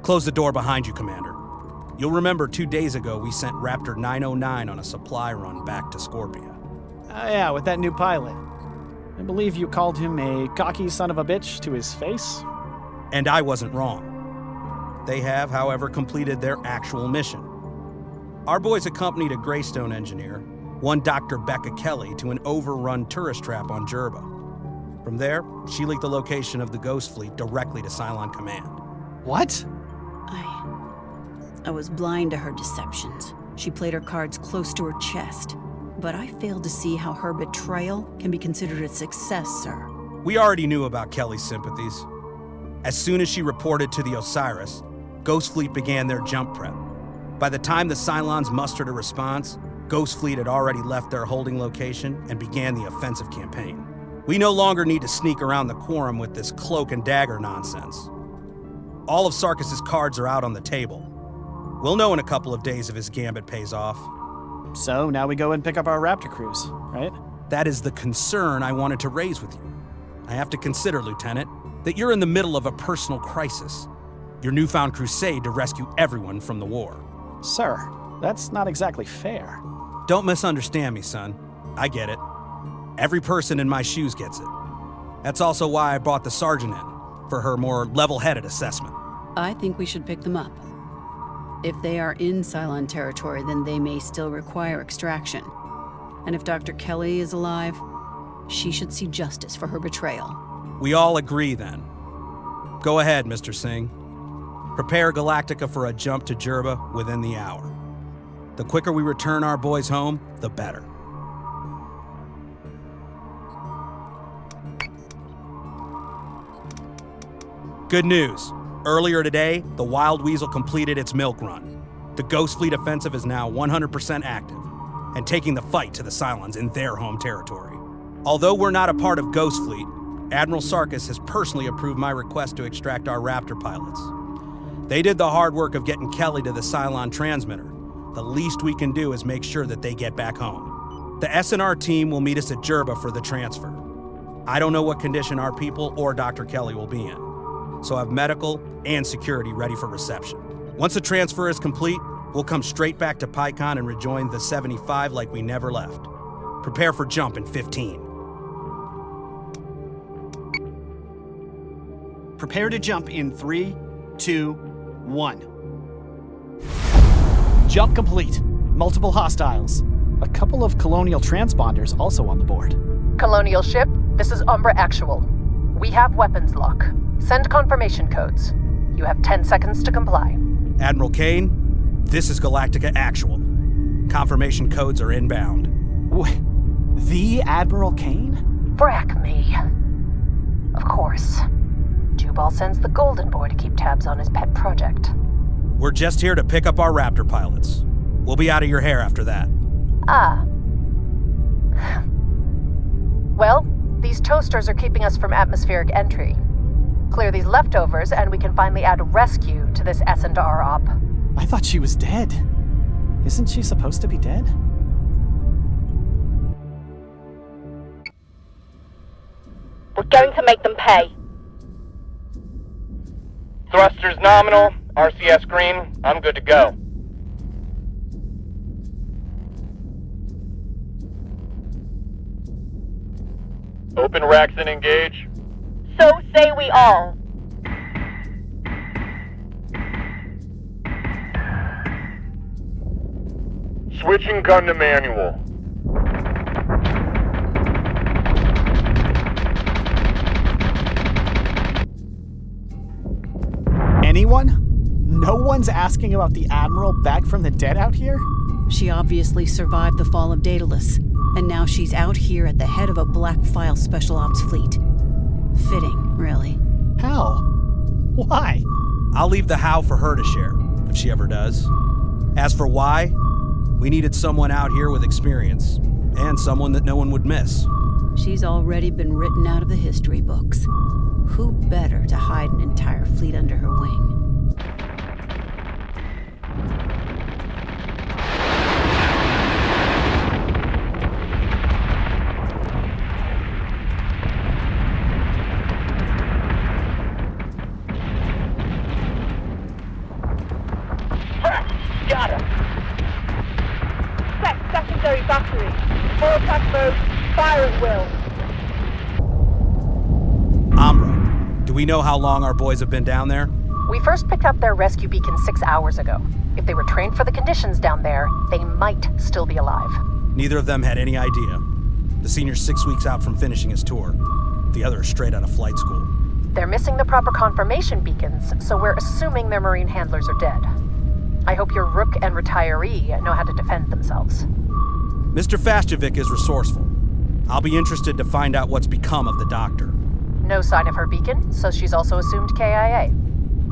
Close the door behind you, Commander. You'll remember 2 days ago we sent Raptor 909 on a supply run back to Scorpia. Yeah, with that new pilot. I believe you called him a cocky son of a bitch to his face. And I wasn't wrong. They have, however, completed their actual mission. Our boys accompanied a Greystone engineer, one Dr. Becca Kelly, to an overrun tourist trap on Jerba. From there, she leaked the location of the Ghost fleet directly to Cylon Command. What? I was blind to her deceptions. She played her cards close to her chest. But I failed to see how her betrayal can be considered a success, sir. We already knew about Kelly's sympathies. As soon as she reported to the Osiris, Ghost Fleet began their jump prep. By the time the Cylons mustered a response, Ghost Fleet had already left their holding location and began the offensive campaign. We no longer need to sneak around the quorum with this cloak and dagger nonsense. All of Sarkis's cards are out on the table. We'll know in a couple of days if his gambit pays off. So now we go and pick up our Raptor crews, right? That is the concern I wanted to raise with you. I have to consider, Lieutenant, that you're in the middle of a personal crisis. Your newfound crusade to rescue everyone from the war. Sir, that's not exactly fair. Don't misunderstand me, son. I get it. Every person in my shoes gets it. That's also why I brought the sergeant in, for her more level-headed assessment. I think we should pick them up. If they are in Cylon territory, then they may still require extraction. And if Dr. Kelly is alive, she should see justice for her betrayal. We all agree, then. Go ahead, Mr. Singh. Prepare Galactica for a jump to Jerba within the hour. The quicker we return our boys home, the better. Good news. Earlier today, the Wild Weasel completed its milk run. The Ghost Fleet offensive is now 100% active and taking the fight to the Cylons in their home territory. Although we're not a part of Ghost Fleet, Admiral Sarkis has personally approved my request to extract our Raptor pilots. They did the hard work of getting Kelly to the Cylon transmitter. The least we can do is make sure that they get back home. The SNR team will meet us at Jerba for the transfer. I don't know what condition our people or Dr. Kelly will be in, so have medical and security ready for reception. Once the transfer is complete, we'll come straight back to PyCon and rejoin the 75 like we never left. Prepare for jump in 15. Prepare to jump in 3, 2, 1. Jump complete. Multiple hostiles. A couple of Colonial transponders also on the board. Colonial ship, this is Umbra Actual. We have weapons lock. Send confirmation codes. You have 10 seconds to comply. Admiral Kane, this is Galactica Actual. Confirmation codes are inbound. The Admiral Kane? Frack me. Of course. Jubal sends the Golden Boy to keep tabs on his pet project. We're just here to pick up our Raptor pilots. We'll be out of your hair after that. Ah. Well, these toasters are keeping us from atmospheric entry. Clear these leftovers, and we can finally add rescue to this S&R op. I thought she was dead. Isn't she supposed to be dead? We're going to make them pay. Thrusters nominal, RCS green, I'm good to go. Open racks and engage. So say we all. Switching gun to manual. Anyone? No one's asking about the Admiral back from the dead out here? She obviously survived the fall of Daedalus, and now she's out here at the head of a Black File Special Ops fleet. Fitting, really. How? Why? I'll leave the how for her to share, if she ever does. As for why, we needed someone out here with experience, and someone that no one would miss. She's already been written out of the history books. Who better to hide an entire fleet under her wing? yours will. Umbra, do we know how long our boys have been down there? We first picked up their rescue beacon 6 hours ago. If they were trained for the conditions down there, they might still be alive. Neither of them had any idea. The senior's 6 weeks out from finishing his tour. The other is straight out of flight school. They're missing the proper confirmation beacons, so we're assuming their marine handlers are dead. I hope your rook and retiree know how to defend themselves. Mr. Fastovic is resourceful. I'll be interested to find out what's become of the doctor. No sign of her beacon, so she's also assumed KIA.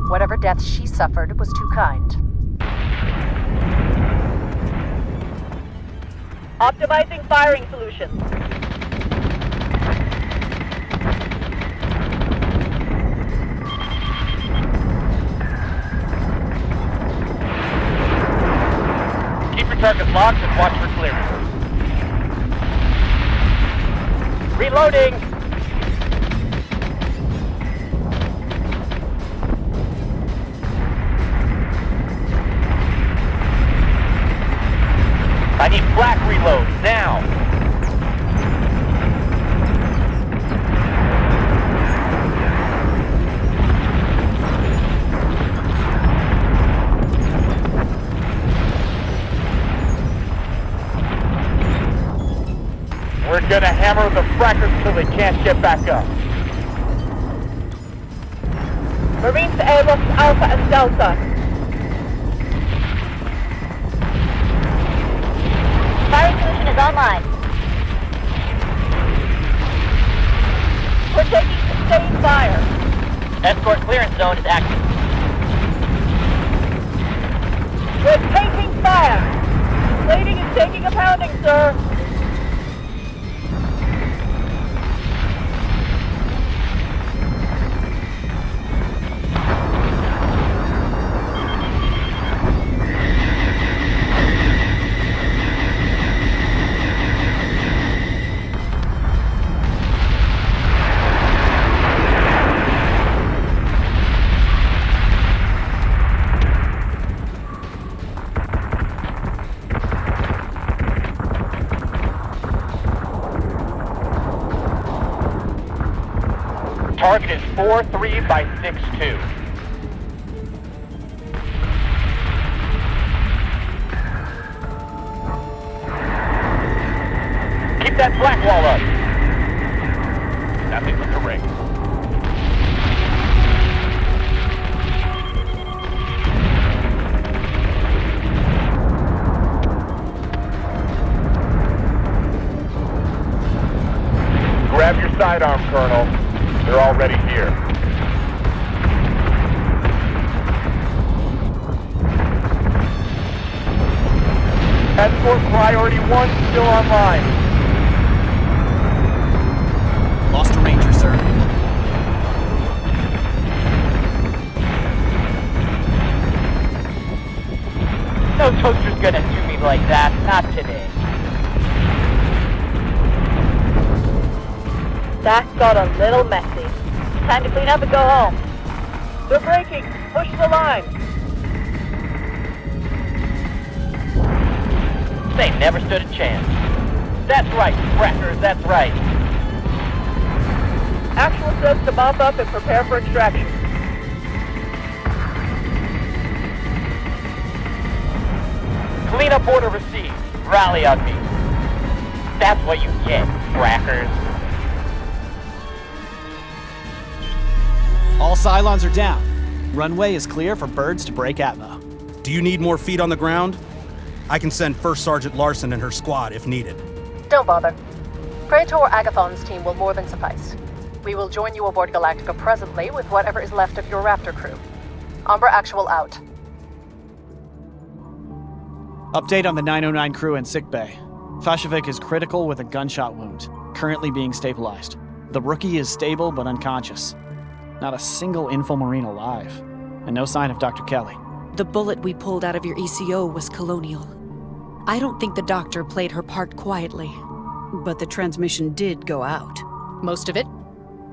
Whatever death she suffered was too kind. Optimizing firing solutions. Keep your targets locked and watch for clearance. Reloading! I need flak reload, now! We're gonna hammer the frackers until they can't get back up. Marines to airlocks Alpha and Delta. Firing solution is online. We're taking sustained fire. Escort clearance zone is active. We're taking fire. Plating is taking a pounding, sir. Target is 43 by 62. Keep that black wall up. Nothing but the ring. Grab your sidearm, Colonel. They're already here. Escort priority 1 still online. Lost a ranger, sir. No toaster's gonna do me like that. Not today. That got a little messy. Time to clean up and go home. They're breaking. Push the line. They never stood a chance. That's right, frackers, that's right. Actual says to mop up and prepare for extraction. Clean up order received. Rally on me. That's what you get, frackers. All Cylons are down. Runway is clear for birds to break atmo. Do you need more feet on the ground? I can send First Sergeant Larson and her squad if needed. Don't bother. Praetor Agathon's team will more than suffice. We will join you aboard Galactica presently with whatever is left of your Raptor crew. Umbra Actual out. Update on the 909 crew in sickbay. Fashovic is critical with a gunshot wound, currently being stabilized. The rookie is stable but unconscious. Not a single Infomarine alive, and no sign of Dr. Kelly. The bullet we pulled out of your ECO was colonial. I don't think the doctor played her part quietly. But the transmission did go out. Most of it.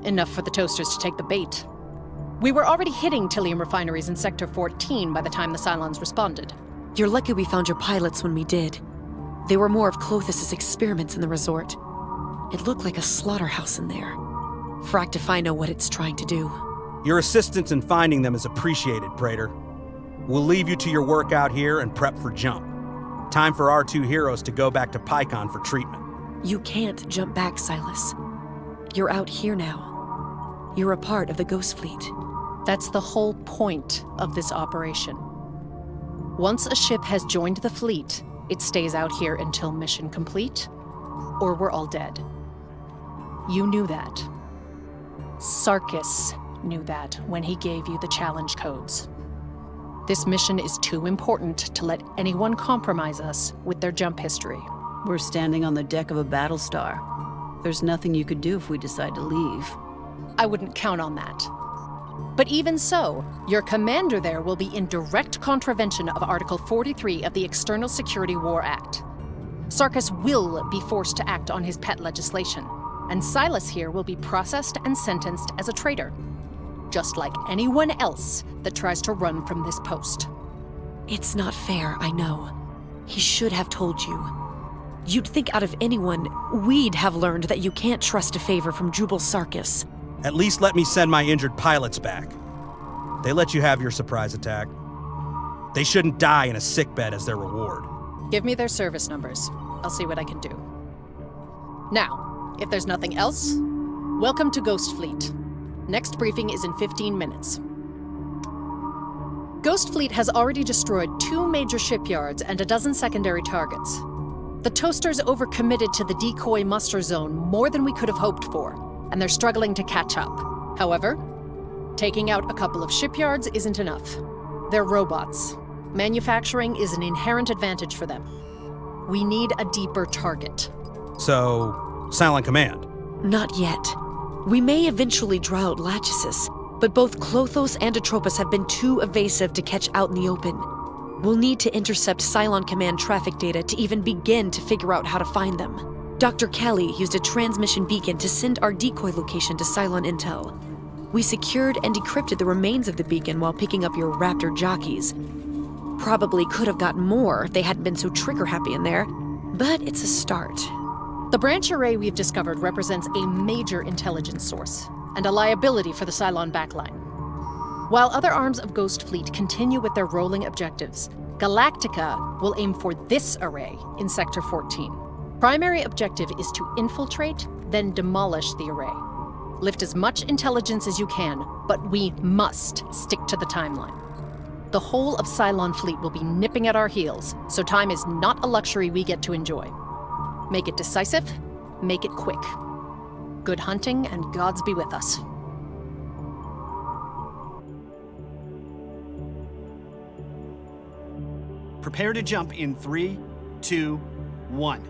Enough for the toasters to take the bait. We were already hitting Tillium refineries in Sector 14 by the time the Cylons responded. You're lucky we found your pilots when we did. They were more of Clothis' experiments in the resort. It looked like a slaughterhouse in there. Fracked if I know what it's trying to do. Your assistance in finding them is appreciated, Praetor. We'll leave you to your work out here and prep for jump. Time for our two heroes to go back to Pycon for treatment. You can't jump back, Silas. You're out here now. You're a part of the Ghost Fleet. That's the whole point of this operation. Once a ship has joined the fleet, it stays out here until mission complete, or we're all dead. You knew that. Sarkis knew that when he gave you the challenge codes. This mission is too important to let anyone compromise us with their jump history. We're standing on the deck of a Battlestar. There's nothing you could do if we decide to leave. I wouldn't count on that. But even so, your commander there will be in direct contravention of Article 43 of the External Security War Act. Sarkis will be forced to act on his pet legislation, and Silas here will be processed and sentenced as a traitor, just like anyone else that tries to run from this post. It's not fair, I know. He should have told you. You'd think out of anyone, we'd have learned that you can't trust a favor from Jubal Sarkis. At least let me send my injured pilots back. They let you have your surprise attack. They shouldn't die in a sickbed as their reward. Give me their service numbers. I'll see what I can do. Now, if there's nothing else, welcome to Ghost Fleet. Next briefing is in 15 minutes. Ghost Fleet has already destroyed 2 major shipyards and a dozen secondary targets. The Toasters overcommitted to the decoy muster zone more than we could have hoped for, and they're struggling to catch up. However, taking out a couple of shipyards isn't enough. They're robots. Manufacturing is an inherent advantage for them. We need a deeper target. So, Silent Command. Not yet. We may eventually draw out Lachesis, but both Klothos and Atropos have been too evasive to catch out in the open. We'll need to intercept Cylon Command traffic data to even begin to figure out how to find them. Dr. Kelly used a transmission beacon to send our decoy location to Cylon Intel. We secured and decrypted the remains of the beacon while picking up your Raptor jockeys. Probably could have gotten more if they hadn't been so trigger-happy in there, but it's a start. The branch array we've discovered represents a major intelligence source, and a liability for the Cylon backline. While other arms of Ghost Fleet continue with their rolling objectives, Galactica will aim for this array in Sector 14. Primary objective is to infiltrate, then demolish the array. Lift as much intelligence as you can, but we must stick to the timeline. The whole of Cylon Fleet will be nipping at our heels, so time is not a luxury we get to enjoy. Make it decisive, make it quick. Good hunting, and gods be with us. Prepare to jump in 3, 2, 1.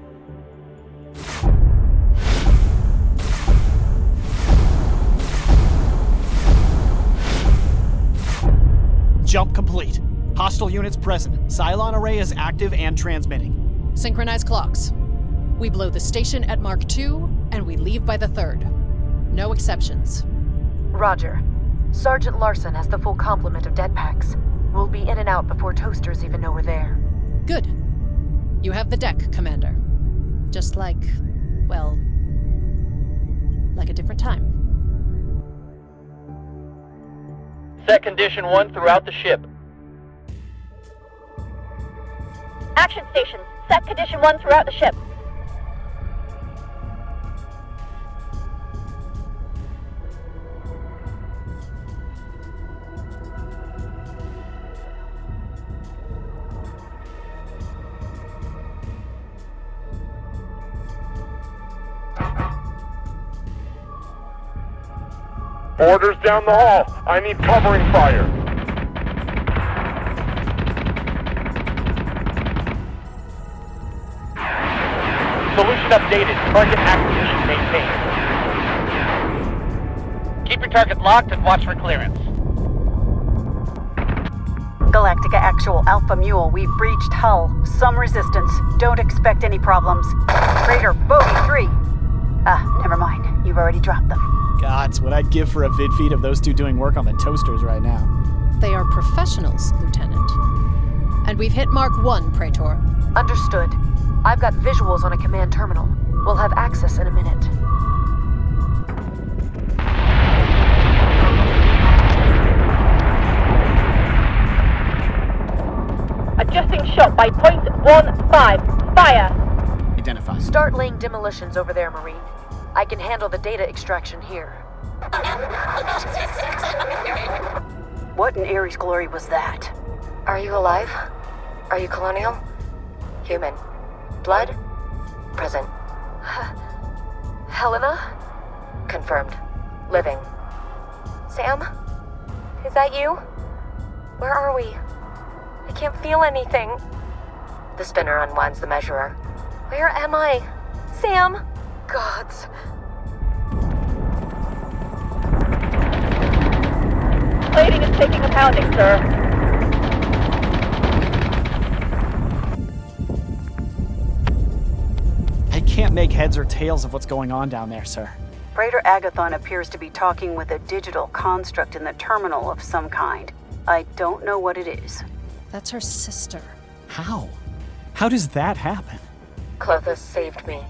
Jump complete. Hostile units present. Cylon array is active and transmitting. Synchronize clocks. We blow the station at Mark II, and we leave by the 3rd. No exceptions. Roger. Sergeant Larson has the full complement of dead packs. We'll be in and out before Toasters even know we're there. Good. You have the deck, Commander. Just like, well, like a different time. Set condition 1 throughout the ship. Action stations, set condition 1 throughout the ship. Orders down the hall. I need covering fire. Solution updated. Target acquisition maintained. Keep your target locked and watch for clearance. Galactica Actual Alpha Mule, we've breached hull. Some resistance. Don't expect any problems. Crater Bogey 3. Never mind. You've already dropped them. Gods, what I'd give for a vid feed of those two doing work on the Toasters right now. They are professionals, Lieutenant. And we've hit Mark 1, Praetor. Understood. I've got visuals on a command terminal. We'll have access in a minute. Adjusting shot by .15. Fire! Identify. Start laying demolitions over there, Marine. I can handle the data extraction here. What in Ares' glory was that? Are you alive? Are you colonial? Human? Blood? Present. Helena? Confirmed. Living. Sam? Is that you? Where are we? I can't feel anything. The spinner unwinds the measurer. Where am I? Sam? Gods. Plating is taking a pounding, sir. I can't make heads or tails of what's going on down there, sir. Freighter Agathon appears to be talking with a digital construct in the terminal of some kind. I don't know what it is. That's her sister. How? How does that happen? Clothos saved me.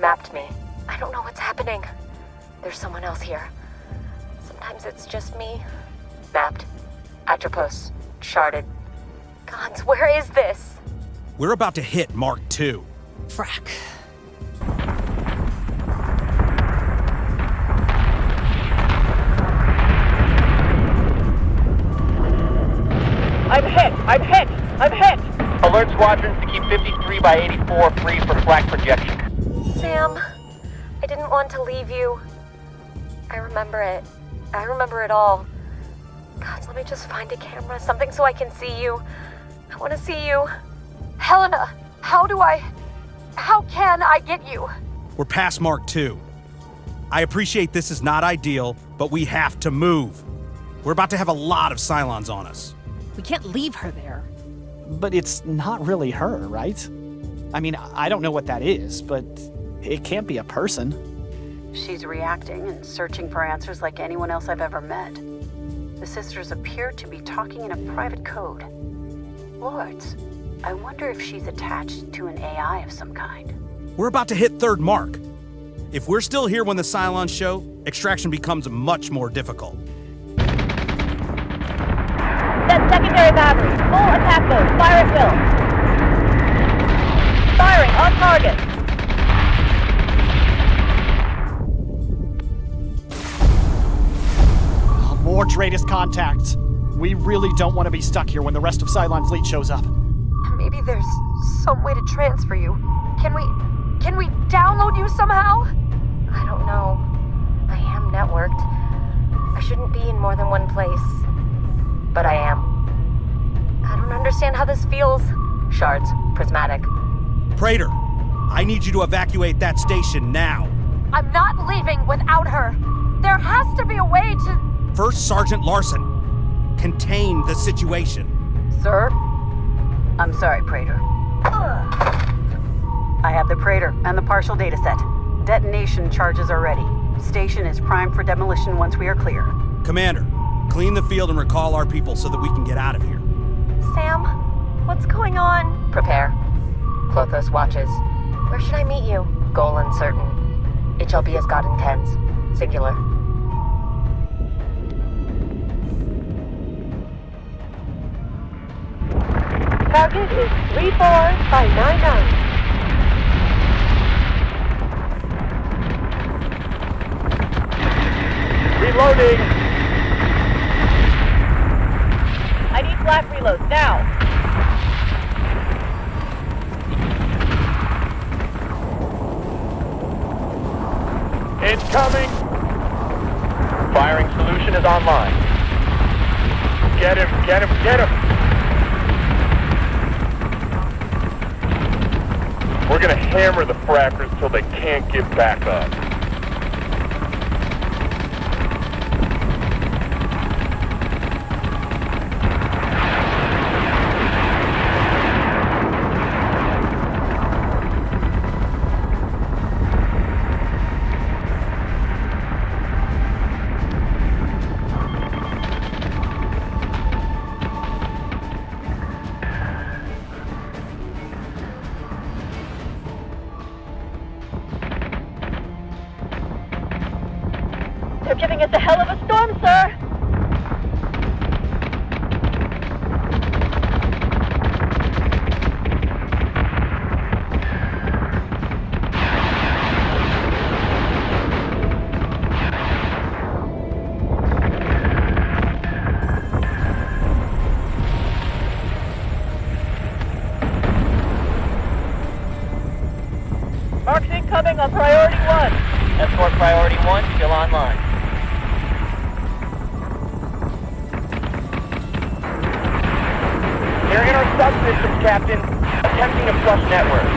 Mapped me. I don't know what's happening. There's someone else here. Sometimes it's just me. Mapped. Atropos. Sharded. Gons, where is this? We're about to hit Mark II. Frack. I'm hit! Alert squadrons to keep 53 by 84 free for flak projection. Sam, I didn't want to leave you. I remember it. I remember it all. God, let me just find a camera, something so I can see you. I want to see you. Helena, how can I get you? We're past Mark II. I appreciate this is not ideal, but we have to move. We're about to have a lot of Cylons on us. We can't leave her there. But it's not really her, right? I mean, I don't know what that is, but it can't be a person. She's reacting and searching for answers like anyone else I've ever met. The sisters appear to be talking in a private code. Lords, I wonder if she's attached to an AI of some kind. We're about to hit third Mark. If we're still here when the Cylons show, extraction becomes much more difficult. Set secondary battery. Full attack mode. Fire at will. Firing on target. More Dratus contacts. We really don't want to be stuck here when the rest of Cylon fleet shows up. Maybe there's some way to transfer you. Can we download you somehow? I don't know. I am networked. I shouldn't be in more than one place. But I am. I don't understand how this feels. Shards, prismatic. Praetor, I need you to evacuate that station now. I'm not leaving without her. There has to be a way to... First Sergeant Larson, contain the situation. Sir? I'm sorry, Praetor. I have the Praetor and the partial dataset. Detonation charges are ready. Station is primed for demolition once we are clear. Commander, clean the field and recall our people so that we can get out of here. Sam, what's going on? Prepare. Clothos watches. Where should I meet you? Goal uncertain. It shall be as God intends. Singular. Target is 34599. Reloading! I need flak reloads now. Incoming! Firing solution is online. Get him, get him, get him! We're gonna hammer the frackers till they can't get back up. They're giving us a hell of a storm, sir! Marks incoming on priority 1. Escort priority 1 still online. They're in our subsystems, Captain. Attempting to flush network.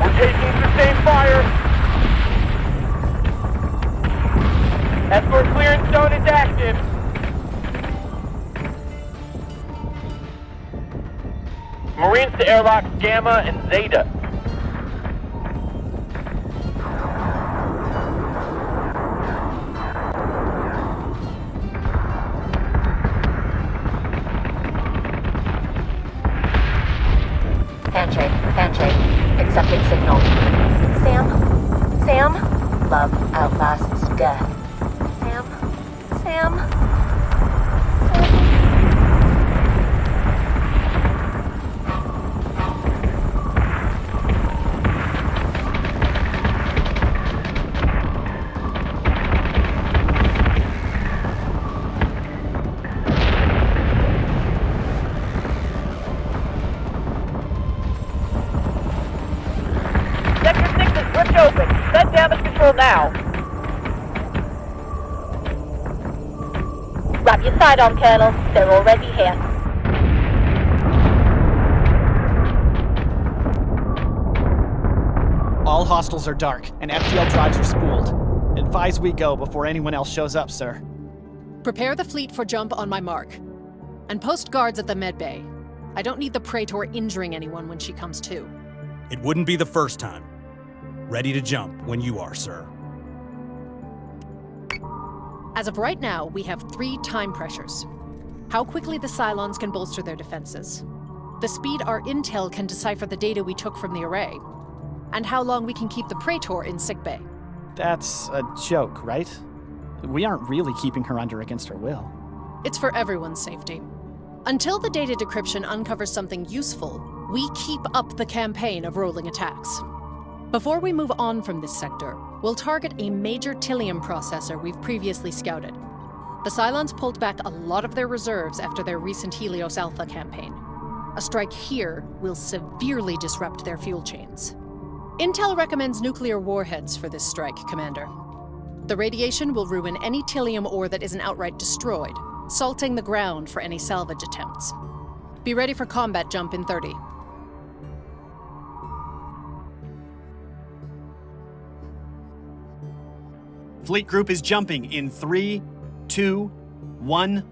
We're taking sustained fire. Escort clearance zone is active. Marines to airlocks Gamma and Zeta. Handshake. Accepting signal. Sam? Love outlasts death. Sam? Sector 6 is ripped open. Set damage control now. Wrap your side on, Colonel. They're already here. All hostiles are dark, and FTL drives are spooled. Advise we go before anyone else shows up, sir. Prepare the fleet for jump on my mark. And post guards at the med bay. I don't need the Praetor injuring anyone when she comes to. It wouldn't be the first time. Ready to jump when you are, sir. As of right now, we have 3 time pressures. How quickly the Cylons can bolster their defenses. The speed our intel can decipher the data we took from the array. And how long we can keep the Praetor in sickbay. That's a joke, right? We aren't really keeping her under against her will. It's for everyone's safety. Until the data decryption uncovers something useful, we keep up the campaign of rolling attacks. Before we move on from this sector, we'll target a major Tilium processor we've previously scouted. The Cylons pulled back a lot of their reserves after their recent Helios Alpha campaign. A strike here will severely disrupt their fuel chains. Intel recommends nuclear warheads for this strike, Commander. The radiation will ruin any Tilium ore that isn't outright destroyed, salting the ground for any salvage attempts. Be ready for combat jump in 30. Fleet group is jumping in 3, 2, 1.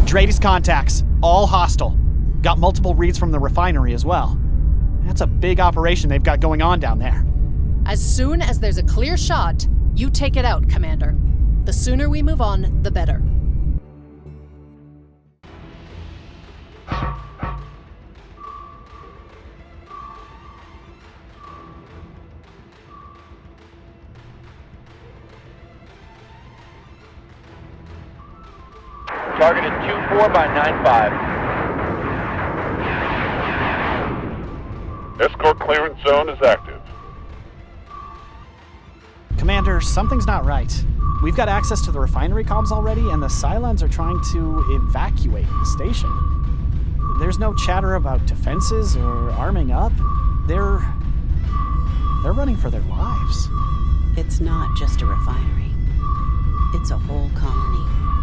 Greatest contacts, all hostile. Got multiple reads from the refinery as well. That's a big operation they've got going on down there. As soon as there's a clear shot, you take it out, Commander. The sooner we move on, the better. Target is 24 by 95. Escort clearance zone is active. Commander, something's not right. We've got access to the refinery comms already, and the Cylons are trying to evacuate the station. There's no chatter about defenses or arming up. They're running for their lives. It's not just a refinery. It's a whole colony.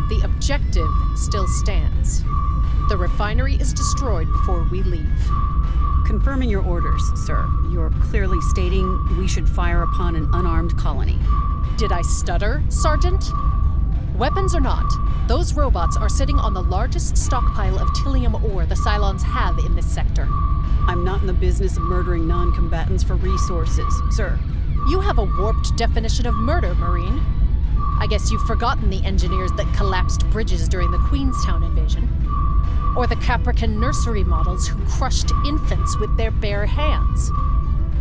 The objective still stands. The refinery is destroyed before we leave. Confirming your orders, sir. You're clearly stating we should fire upon an unarmed colony. Did I stutter, Sergeant? Weapons or not, those robots are sitting on the largest stockpile of Tilium ore the Cylons have in this sector. I'm not in the business of murdering non-combatants for resources, sir. You have a warped definition of murder, Marine. I guess you've forgotten the engineers that collapsed bridges during the Queenstown invasion. Or the Caprican nursery models who crushed infants with their bare hands.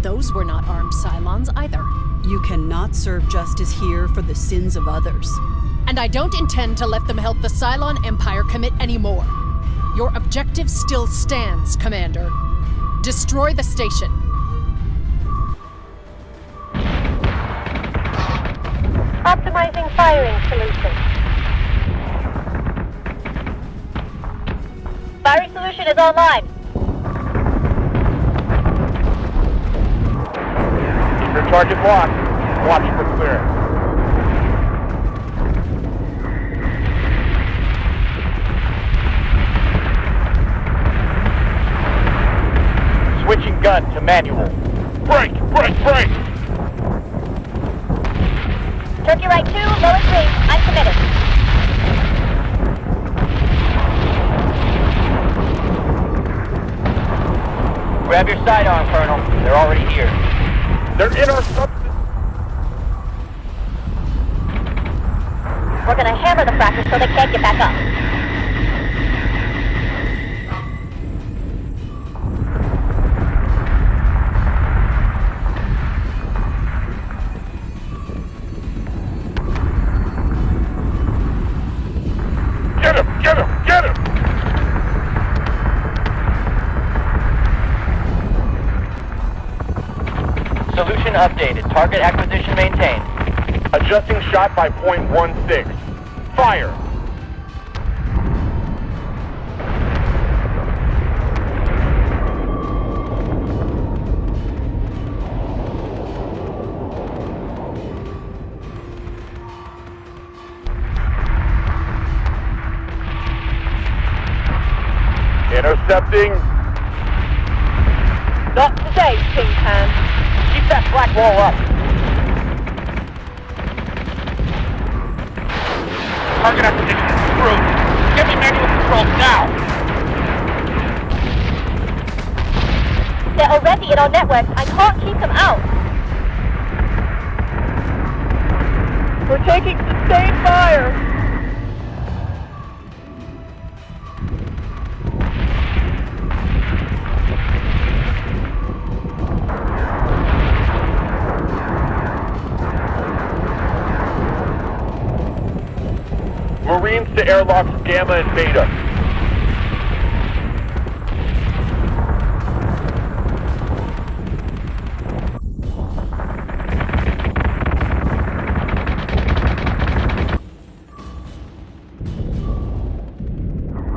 Those were not armed Cylons either. You cannot serve justice here for the sins of others. And I don't intend to let them help the Cylon Empire commit any more. Your objective still stands, Commander. Destroy the station. Optimizing firing solution. Firing solution is online. Keep your target locked. Watch for clearance. Switching gun to manual. Break! Break! Break! Turkey right 2, lowest range. I'm committed. Grab your sidearm, Colonel. They're already here. They're in our substance. We're gonna hammer the frackers so they can't get back up. Get him! Get him! Get him! Solution updated. Target acquisition maintained. Adjusting shot by .16. Fire! Intercepting. Not today, Kingpan. Keep that black wall up. Target acquisition is screwed. Give me manual controls now. They're already in our network. I can't keep them out. We're taking sustained fire. Marines to airlocks Gamma and Beta.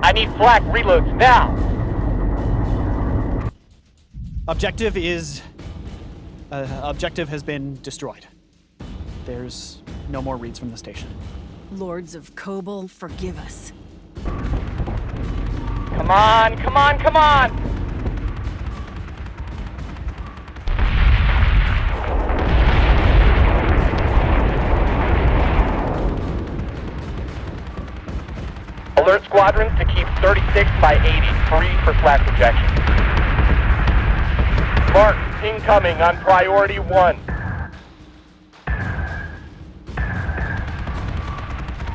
I need flak reloads now. Objective has been destroyed. There's no more reads from the station. Lords of Kobol, forgive us. Come on, come on, come on! Alert squadrons to keep 36 by 80 free for flak projection. Mark, incoming on priority 1.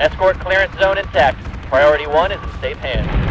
Escort clearance zone intact. Priority 1 is in safe hands.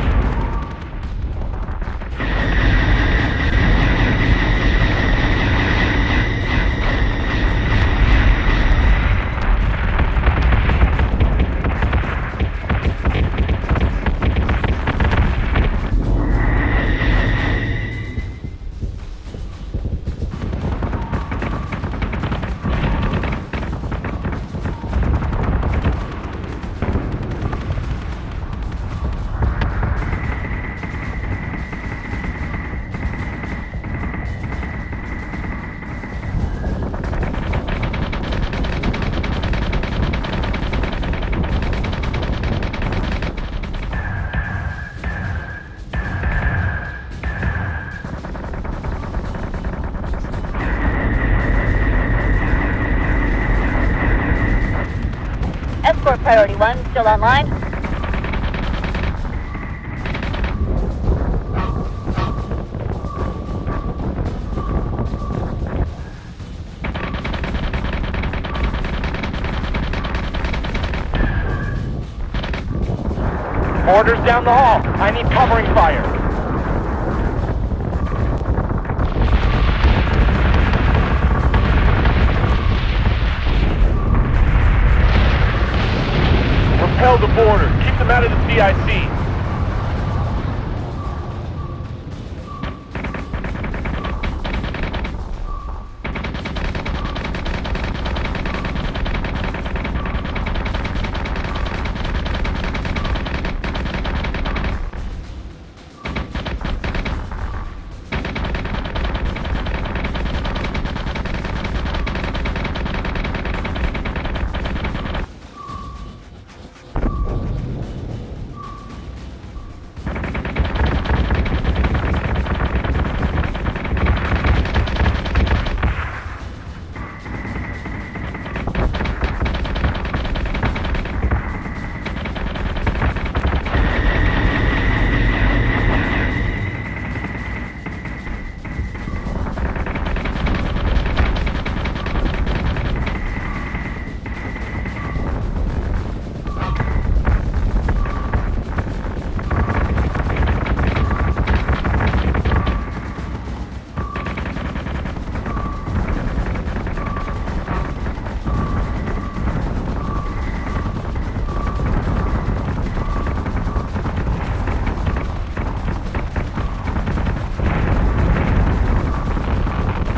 Escort priority 1 still online. Mortars down the hall. I need covering fire. Repel the border. Keep them out of the CIC.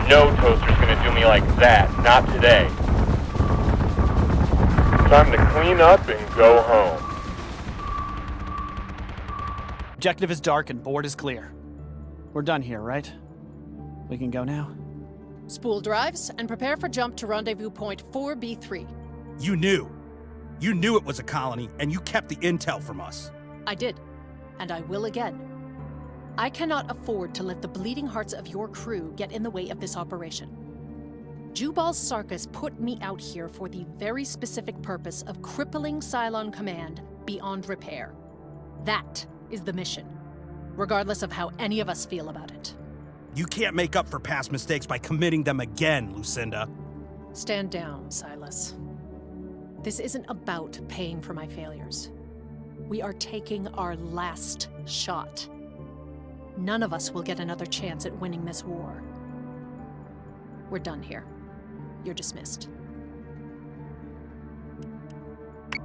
No toaster's gonna do me like that. Not today. Time to clean up and go home. Objective is dark and board is clear. We're done here, right? We can go now? Spool drives and prepare for jump to rendezvous point 4B3. You knew. You knew it was a colony, and you kept the intel from us. I did, and I will again. I cannot afford to let the bleeding hearts of your crew get in the way of this operation. Jubal Sarkis put me out here for the very specific purpose of crippling Cylon Command beyond repair. That is the mission, regardless of how any of us feel about it. You can't make up for past mistakes by committing them again, Lucinda. Stand down, Silas. This isn't about paying for my failures. We are taking our last shot. None of us will get another chance at winning this war. We're done here. You're dismissed.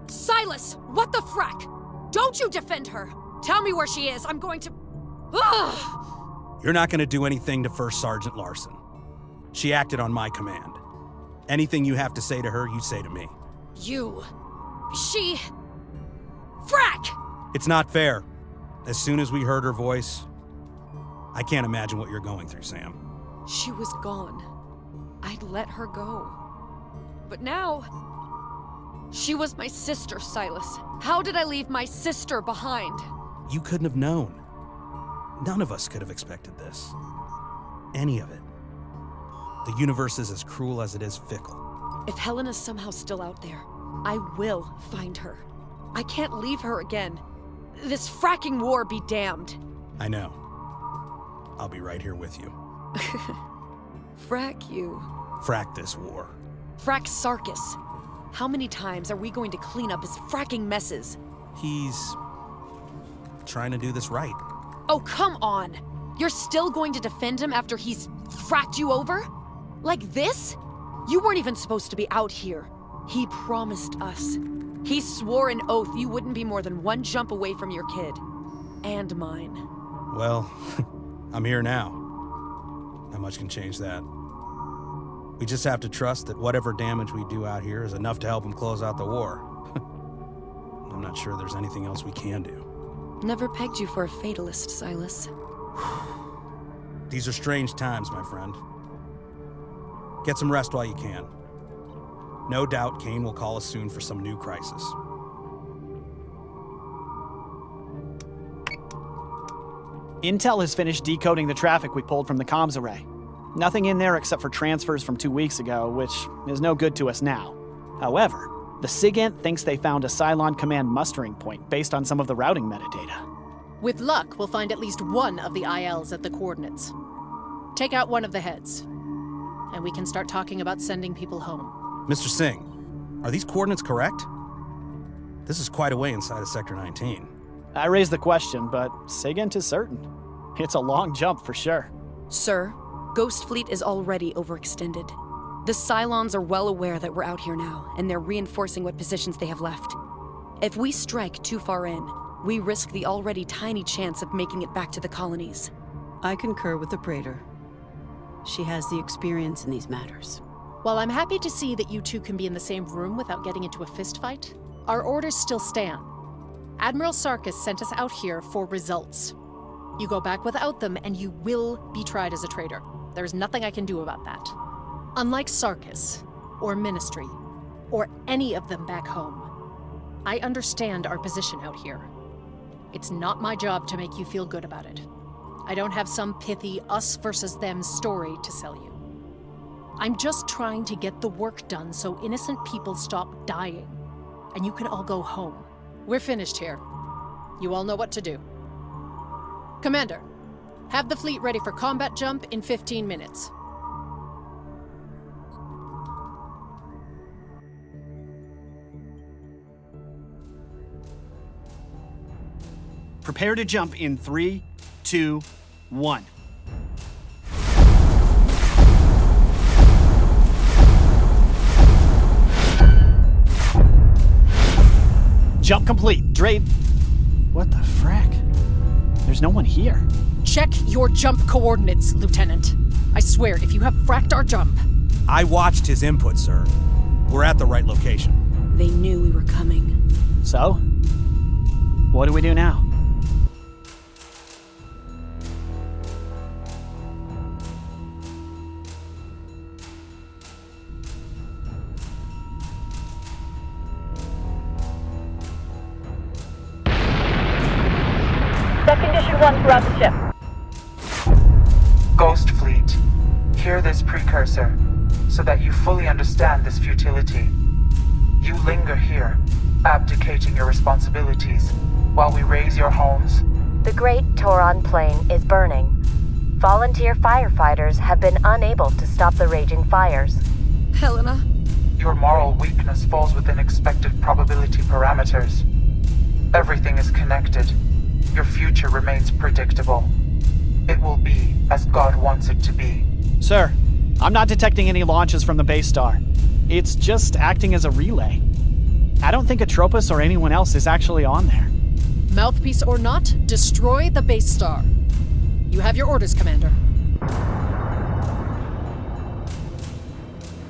Silas! What the frack? Don't you defend her! Tell me where she is. I'm going to... Ugh! You're not going to do anything to First Sergeant Larson. She acted on my command. Anything you have to say to her, you say to me. You... She... Frack! It's not fair. As soon as we heard her voice... I can't imagine what you're going through, Sam. She was gone. I'd let her go. But now... She was my sister, Silas. How did I leave my sister behind? You couldn't have known. None of us could have expected this. Any of it. The universe is as cruel as it is fickle. If Helena's somehow still out there, I will find her. I can't leave her again. This fracking war be damned. I know. I'll be right here with you. Frack you. Frack this war. Frack Sarkis. How many times are we going to clean up his fracking messes? He's... trying to do this right. Oh, come on! You're still going to defend him after he's fracked you over? Like this? You weren't even supposed to be out here. He promised us. He swore an oath you wouldn't be more than one jump away from your kid. And mine. Well, I'm here now. Not much can change that. We just have to trust that whatever damage we do out here is enough to help him close out the war. I'm not sure there's anything else we can do. Never pegged you for a fatalist, Silas. These are strange times, my friend. Get some rest while you can. No doubt Kane will call us soon for some new crisis. Intel has finished decoding the traffic we pulled from the comms array. Nothing in there except for transfers from 2 weeks ago, which is no good to us now. However, the SIGINT thinks they found a Cylon Command mustering point based on some of the routing metadata. With luck, we'll find at least one of the ILs at the coordinates. Take out one of the heads, and we can start talking about sending people home. Mr. Singh, are these coordinates correct? This is quite a way inside of Sector 19. I raised the question, but Sigint is certain. It's a long jump for sure. Sir, Ghost Fleet is already overextended. The Cylons are well aware that we're out here now, and they're reinforcing what positions they have left. If we strike too far in, we risk the already tiny chance of making it back to the colonies. I concur with the Praetor. She has the experience in these matters. While I'm happy to see that you two can be in the same room without getting into a fistfight, our orders still stand. Admiral Sarkis sent us out here for results. You go back without them, and you will be tried as a traitor. There's nothing I can do about that. Unlike Sarkis, or Ministry, or any of them back home, I understand our position out here. It's not my job to make you feel good about it. I don't have some pithy us versus them story to sell you. I'm just trying to get the work done so innocent people stop dying, and you can all go home. We're finished here. You all know what to do. Commander, have the fleet ready for combat jump in 15 minutes. Prepare to jump in 3, 2, 1. Jump complete. Drade. What the frack? There's no one here. Check your jump coordinates, Lieutenant. I swear, if you have fracked our jump... I watched his input, sir. We're at the right location. They knew we were coming. So? What do we do now? Set condition 1 throughout the ship. Ghost Fleet, hear this precursor, so that you fully understand this futility. You linger here, abdicating your responsibilities, while we raise your homes. The Great Toron Plain is burning. Volunteer firefighters have been unable to stop the raging fires. Helena? Your moral weakness falls within expected probability parameters. Everything is connected. Your future remains predictable. It will be as God wants it to be. Sir, I'm not detecting any launches from the base star. It's just acting as a relay. I don't think Atropos or anyone else is actually on there. Mouthpiece or not, destroy the base star. You have your orders, Commander.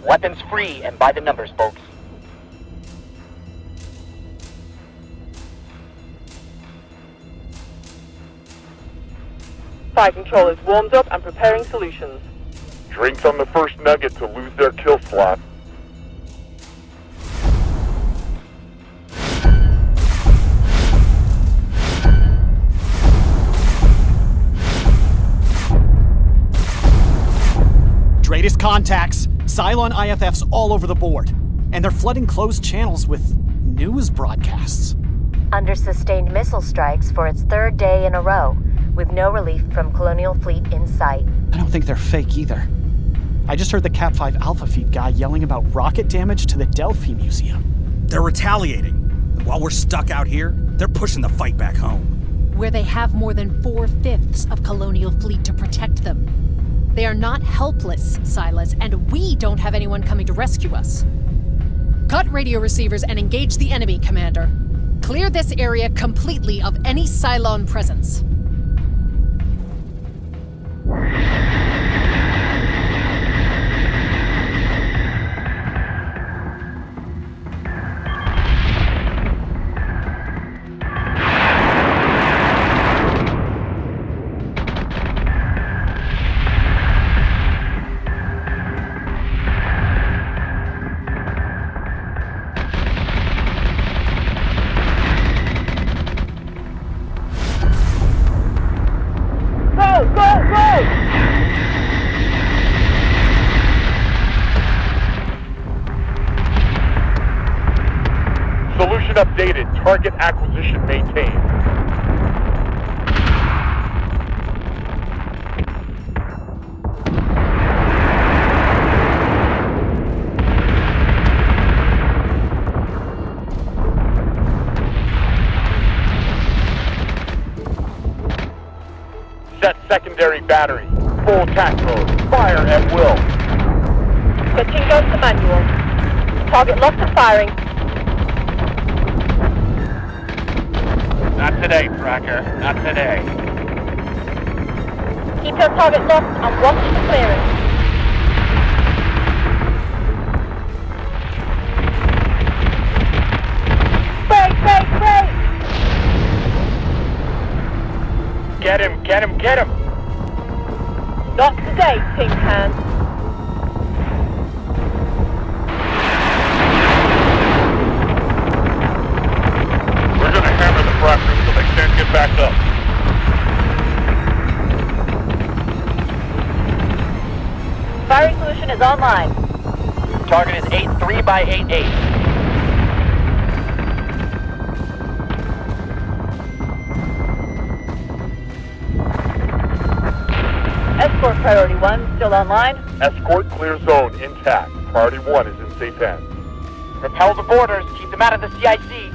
Weapons free and by the numbers, folks. Fire control is warmed up and preparing solutions. Drinks on the first nugget to lose their kill slot. Greatest contacts, Cylon IFFs all over the board, and they're flooding closed channels with news broadcasts. Under sustained missile strikes for its third day in a row, with no relief from Colonial Fleet in sight. I don't think they're fake either. I just heard the Cap 5 Alpha Feed guy yelling about rocket damage to the Delphi Museum. They're retaliating. And while we're stuck out here, they're pushing the fight back home. Where they have more than 4/5 of Colonial Fleet to protect them. They are not helpless, Silas, and we don't have anyone coming to rescue us. Cut radio receivers and engage the enemy, Commander. Clear this area completely of any Cylon presence. Updated. Target acquisition maintained. Set secondary battery. Full attack mode. Fire at will. Switching goes to manual. Target locked and firing. Not today, Tracker. Not today. Keep your target locked and watch for clearance. Brake! Get him! Not today, Pink Hand. We're gonna hammer the front room so they can't get back up. Firing solution is online. Target is 83 by 88. Escort priority 1 still online. Escort clear zone intact. Priority 1 is in safe hands. Repel the boarders. Keep them out of the CIC.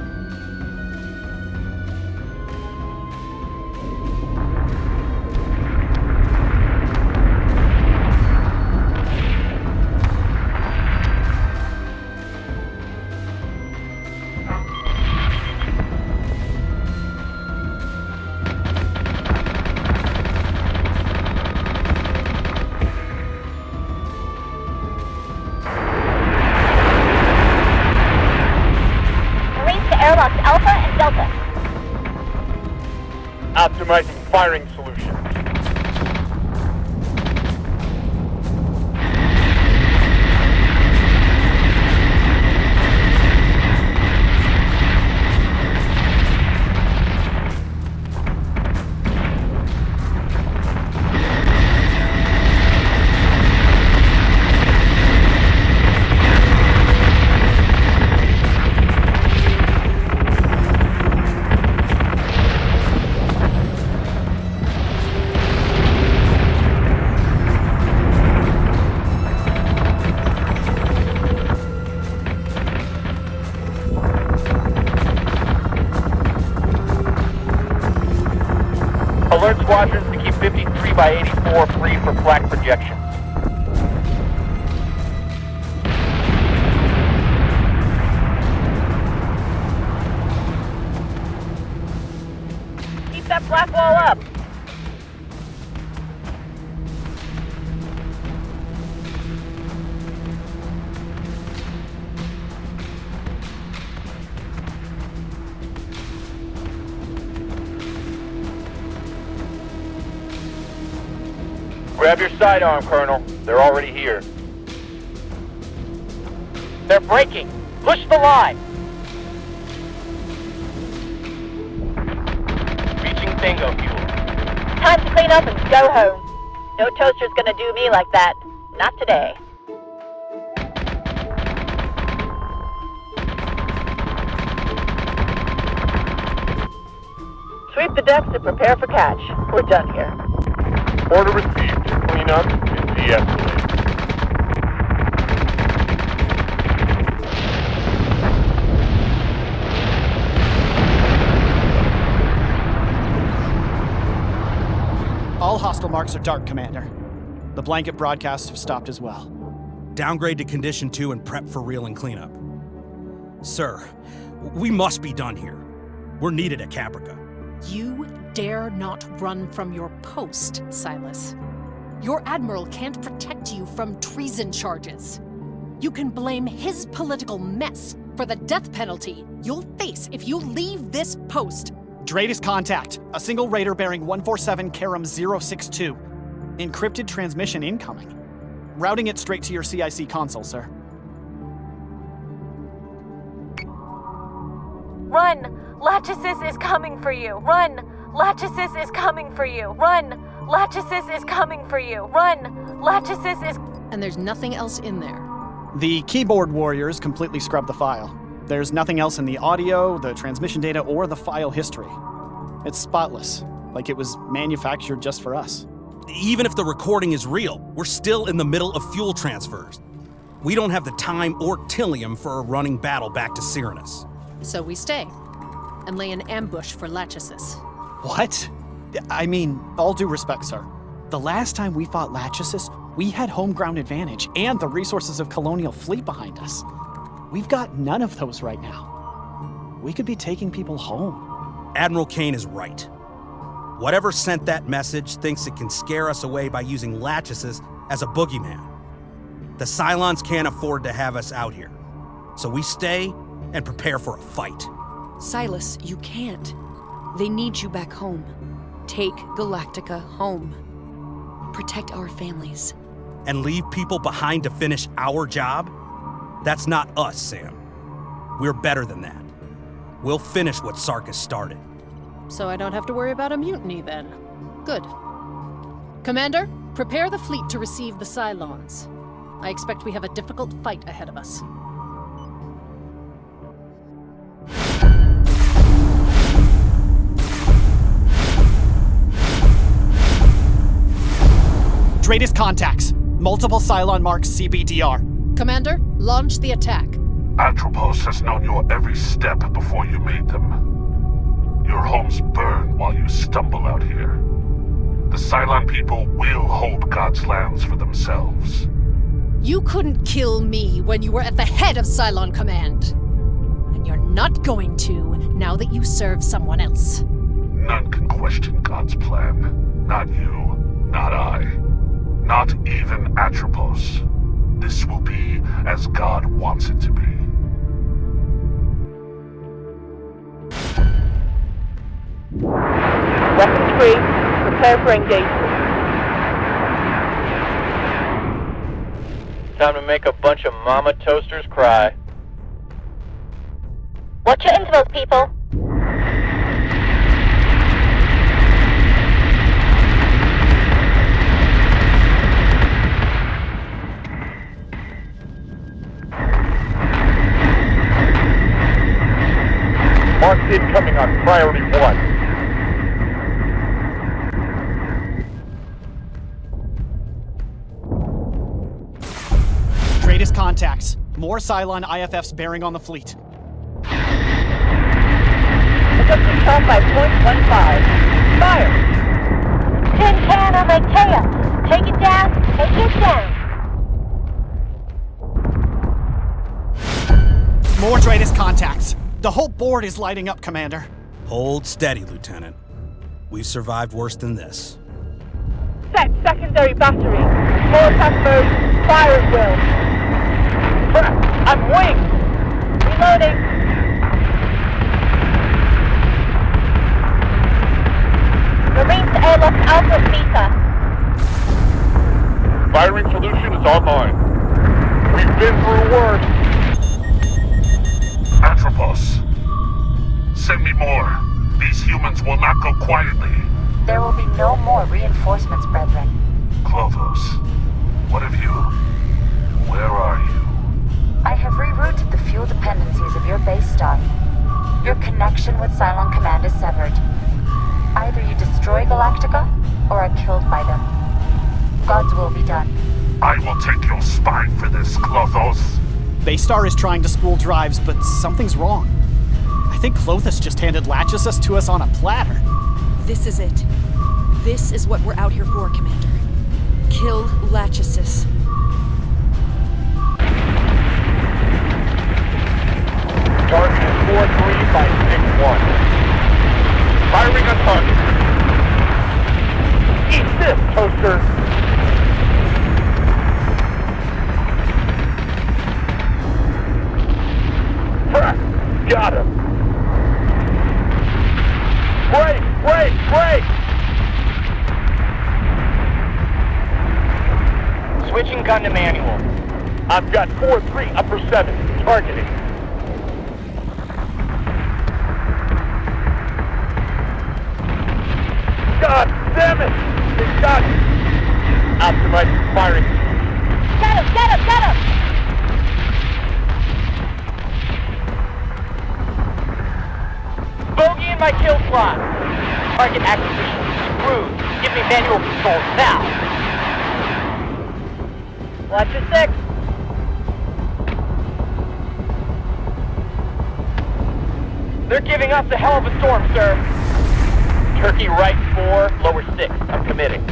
Optimizing firing solutions. Alert squadrons to keep 53 by 84 free for flak projections. Keep that black wall up. Grab your sidearm, Colonel. They're already here. They're braking. Push the line. Reaching bingo fuel. Time to clean up and go home. No toaster's gonna do me like that. Not today. Sweep the decks and prepare for catch. We're done here. Order received. Clean up and de-escalate. All hostile marks are dark, Commander. The blanket broadcasts have stopped as well. Downgrade to Condition 2 and prep for reeling cleanup. Sir, we must be done here. We're needed at Caprica. You dare not run from your post, Silas. Your admiral can't protect you from treason charges. You can blame his political mess for the death penalty you'll face if you leave this post. Dratus contact. A single raider bearing 147 Karam 062. Encrypted transmission incoming. Routing it straight to your CIC console, sir. Run! Lachesis is coming for you! Run! Lachesis is coming for you! Run! Lachesis is coming for you! Run! Lachesis is... And there's nothing else in there. The keyboard warriors completely scrubbed the file. There's nothing else in the audio, the transmission data, or the file history. It's spotless, like it was manufactured just for us. Even if the recording is real, we're still in the middle of fuel transfers. We don't have the time or Tillium for a running battle back to Cyranus. So we stay and lay an ambush for Lachesis. What? I mean, all due respect, sir. The last time we fought Lachesis, we had home ground advantage and the resources of Colonial Fleet behind us. We've got none of those right now. We could be taking people home. Admiral Kane is right. Whatever sent that message thinks it can scare us away by using Lachesis as a boogeyman. The Cylons can't afford to have us out here. So we stay and prepare for a fight. Silas, you can't. They need you back home. Take Galactica home. Protect our families. And leave people behind to finish our job? That's not us, Sam. We're better than that. We'll finish what Sarkis started. So I don't have to worry about a mutiny then. Good. Commander, prepare the fleet to receive the Cylons. I expect we have a difficult fight ahead of us. Straightest contacts. Multiple Cylon marks CBDR. Commander, launch the attack. Atropos has known your every step before you made them. Your homes burn while you stumble out here. The Cylon people will hold God's lands for themselves. You couldn't kill me when you were at the head of Cylon Command. And you're not going to, now that you serve someone else. None can question God's plan. Not you, not I. Not even Atropos. This will be as God wants it to be. Weapons free. Prepare for engagement. Time to make a bunch of mama toasters cry. Watch your intervals, people. Marked incoming on priority 1. Straightest contacts. More Cylon IFFs bearing on the fleet. Adjusting shot by .15. Fire! Tin can on my tail. Take it down, take it down. More Straightest contacts. The whole board is lighting up, Commander. Hold steady, Lieutenant. We've survived worse than this. Set secondary battery. More attack mode. Fire at will. Crap! I'm winged! Reloading. Marines to airlock Alpha Beta. Firing solution is online. We've been through worse. Atropos. Send me more. These humans will not go quietly. There will be no more reinforcements, brethren. Clothos, what of you? Where are you? I have rerouted the fuel dependencies of your base star. Your connection with Cylon Command is severed. Either you destroy Galactica, or are killed by them. God's will be done. I will take your spine for this, Clothos. Base Star is trying to spool drives, but something's wrong. I think Clothos just handed Lachesis to us on a platter. This is it. This is what we're out here for, Commander. Kill Lachesis. Target is 4-3 by 6-1. Firing on target. Eat this, toaster! Got him! Break! Break! Break! Switching gun to manual. I've got 4-3 upper 7. Targeting. God damn it! They got me! Optimizing firing. Get him! Get him! Get him! Bogey in my kill slot. Target acquisition screwed. Give me manual controls now. Watch your 6. They're giving us a hell of a storm, sir. Turkey right 4, lower 6. I'm committing.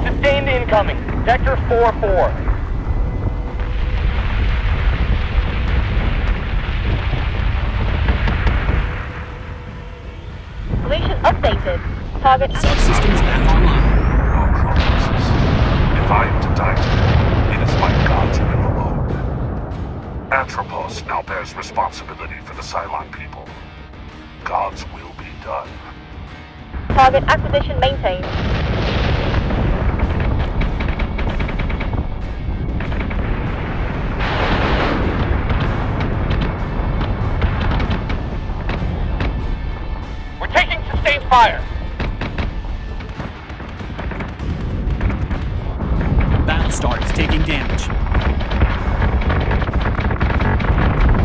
Sustained incoming. Vector 4-4. Solution updated. Target Subsystems back online. If I am to die today, it is by God's will alone. Atropos now bears responsibility for the Cylon people. God's will be done. target acquisition maintained. Sustained fire. Battlestar is taking damage.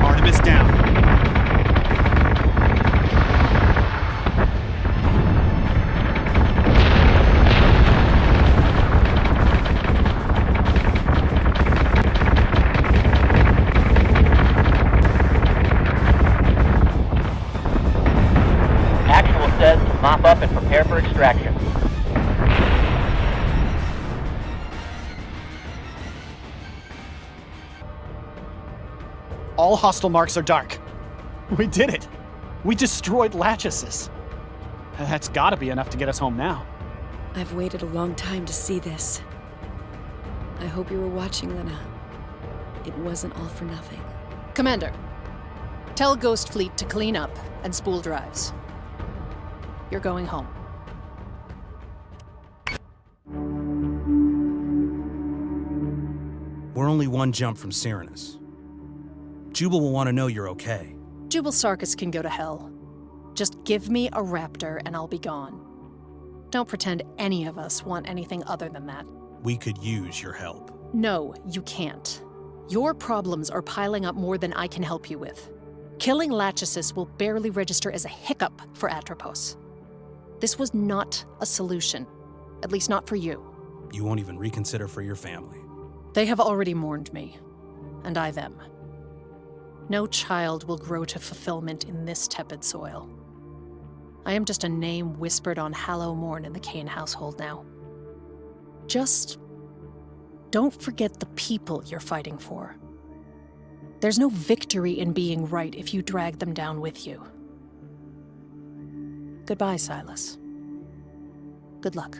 Artemis down. Mop up and prepare for extraction. All hostile marks are dark. We did it. We destroyed Lachesis. That's gotta be enough to get us home now. I've waited a long time to see this. I hope you were watching, Lena. It wasn't all for nothing. Commander, tell Ghost Fleet to clean up and spool drives. You're going home. We're only one jump from Cyranus. Jubal will want to know you're okay. Jubal Sarkis can go to hell. Just give me a raptor and I'll be gone. Don't pretend any of us want anything other than that. We could use your help. No, you can't. Your problems are piling up more than I can help you with. Killing Lachesis will barely register as a hiccup for Atropos. This was not a solution, at least not for you. You won't even reconsider for your family. They have already mourned me, and I them. No child will grow to fulfillment in this tepid soil. I am just a name whispered on Hallow Morn in the Kane household now. Just don't forget the people you're fighting for. There's no victory in being right if you drag them down with you. Goodbye, Silas. Good luck.